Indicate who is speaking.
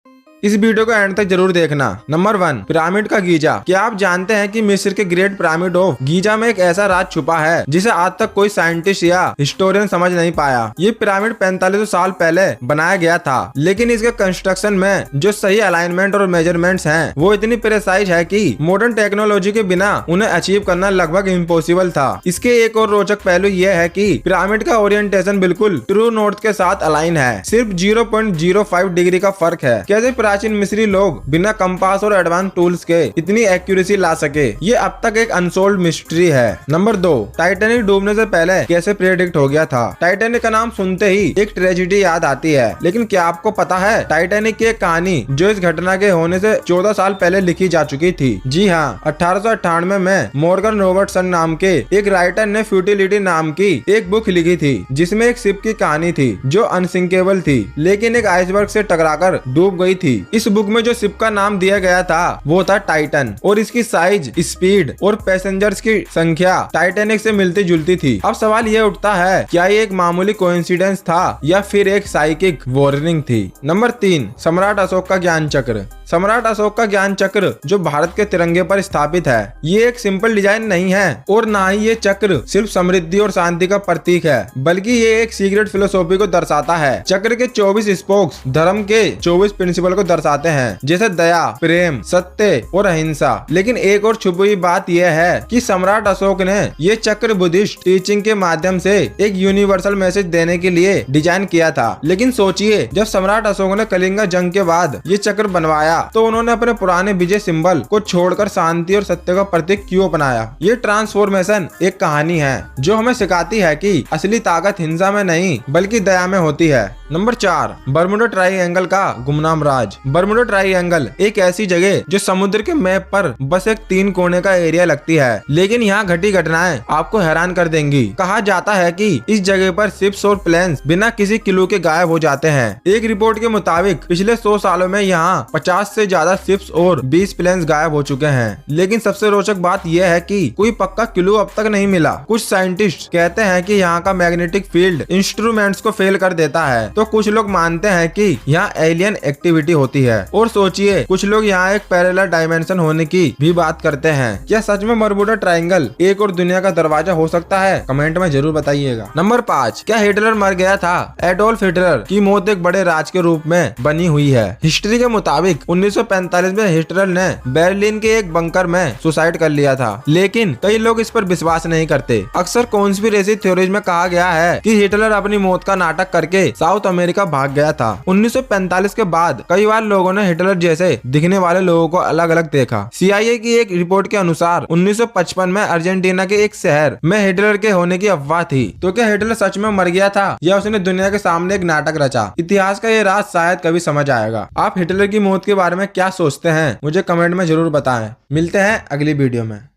Speaker 1: इस वीडियो को एंड तक जरूर देखना। नंबर 1, पिरामिड का गीजा। क्या आप जानते हैं कि मिस्र के ग्रेट पिरामिड ऑफ गीजा में एक ऐसा राज छुपा है जिसे आज तक कोई साइंटिस्ट या हिस्टोरियन समझ नहीं पाया। ये पिरामिड 4500 साल पहले बनाया गया था, लेकिन इसके कंस्ट्रक्शन में जो सही अलाइनमेंट और मेजरमेंट्स हैं वो इतनी प्रिसाइज है कि मॉडर्न टेक्नोलॉजी के बिना उन्हें अचीव करना लगभग इम्पॉसिबल था। इसके एक और रोचक पहलू ये है कि पिरामिड का ओरिएंटेशन बिल्कुल ट्रू नॉर्थ के साथ अलाइन है। सिर्फ 0.05 डिग्री का फर्क है। कैसे प्राचीन मिस्री लोग बिना कंपास और एडवांस टूल्स के इतनी एक्यूरेसी ला सके, ये अब तक एक अनसोल्व्ड मिस्ट्री है। नंबर 2, टाइटैनिक डूबने से पहले कैसे प्रेडिक्ट हो गया था। टाइटैनिक का नाम सुनते ही एक ट्रेजेडी याद आती है, लेकिन क्या आपको पता है टाइटैनिक की एक कहानी जो इस घटना के होने से 14 साल पहले लिखी जा चुकी थी। जी हाँ, 1898 में मॉर्गन रॉबर्टसन नाम के एक राइटर ने फ्यूटिलिटी नाम की एक बुक लिखी थी, जिसमें एक शिप की कहानी थी जो अनसिंकेबल थी, लेकिन एक आइसबर्ग से टकराकर डूब गई थी। इस बुक में जो शिप का नाम दिया गया था वो था टाइटन, और इसकी साइज, स्पीड और पैसेंजर्स की संख्या टाइटैनिक से मिलती जुलती थी। अब सवाल ये उठता है, क्या ये एक मामूली कोइंसिडेंस था या फिर एक साइकिक वार्निंग थी। नंबर 3, सम्राट अशोक का ज्ञान चक्र। सम्राट अशोक का ज्ञान चक्र जो भारत के तिरंगे पर स्थापित है, ये एक सिंपल डिजाइन नहीं है और ना ही ये चक्र सिर्फ समृद्धि और शांति का प्रतीक है, बल्कि ये एक सीक्रेट फिलोसॉफी को दर्शाता है। चक्र के 24 स्पोक्स धर्म के 24 प्रिंसिपल को दर्शाते हैं, जैसे दया, प्रेम, सत्य और अहिंसा। लेकिन एक और छुपी हुई बात यह है कि सम्राट अशोक ने ये चक्र बुद्धिस्ट टीचिंग के माध्यम से एक यूनिवर्सल मैसेज देने के लिए डिजाइन किया था। लेकिन सोचिए, जब सम्राट अशोक ने कलिंगा जंग के बाद ये चक्र बनवाया तो उन्होंने अपने पुराने विजय सिंबल को छोड़कर शांति और सत्य का प्रतीक क्यों अपनाया। ये ट्रांसफॉर्मेशन एक कहानी है जो हमें सिखाती है कि असली ताकत हिंसा में नहीं बल्कि दया में होती है। नंबर 4, बर्मुडा ट्रायंगल का गुमनाम राज। बर्मुडा ट्रायंगल एक ऐसी जगह जो समुद्र के मैप पर बस एक 3 कोने का एरिया लगती है, लेकिन यहाँ घटी घटनाएं आपको हैरान कर देंगी। कहा जाता है कि इस जगह पर शिप्स और प्लेन्स बिना किसी क्लू के गायब हो जाते हैं। एक रिपोर्ट के मुताबिक पिछले 100 सालों में यहाँ 50 से ज्यादा शिप्स और 20 प्लेन्स गायब हो चुके हैं। लेकिन सबसे रोचक बात यह है कि कोई पक्का क्लू अब तक नहीं मिला। कुछ साइंटिस्ट कहते हैं कि यहाँ का मैग्नेटिक फील्ड इंस्ट्रूमेंट्स को फेल कर देता है, तो कुछ लोग मानते हैं कि यहाँ एलियन एक्टिविटी होती है, और सोचिए कुछ लोग यहाँ एक पैरेलल डायमेंशन होने की भी बात करते हैं। क्या सच में बर्मुडा ट्रायंगल एक और दुनिया का दरवाजा हो सकता है? कमेंट में जरूर बताइएगा। नंबर 5, क्या हिटलर मर गया था? एडोल्फ हिटलर की मौत एक बड़े राज के रूप में बनी हुई है। हिस्ट्री के मुताबिक 1945 में हिटलर ने बर्लिन के एक बंकर में सुसाइड कर लिया था, लेकिन कई लोग इस पर विश्वास नहीं करते। अक्सर कॉन्स्पिरेसी थ्योरीज में कहा गया है कि हिटलर अपनी मौत का नाटक करके साउथ अमेरिका भाग गया था। 1945 के बाद कई बार लोगों ने हिटलर जैसे दिखने वाले लोगों को अलग अलग देखा। CIA की एक रिपोर्ट के अनुसार 1955 में अर्जेंटीना के एक शहर में हिटलर के होने की अफवाह थी। तो क्या हिटलर सच में मर गया था या उसने दुनिया के सामने एक नाटक रचा? इतिहास का ये राज शायद कभी समझ आएगा। आप हिटलर की मौत के बारे में क्या सोचते हैं? मुझे कमेंट में जरूर बताएं। मिलते हैं अगली वीडियो में।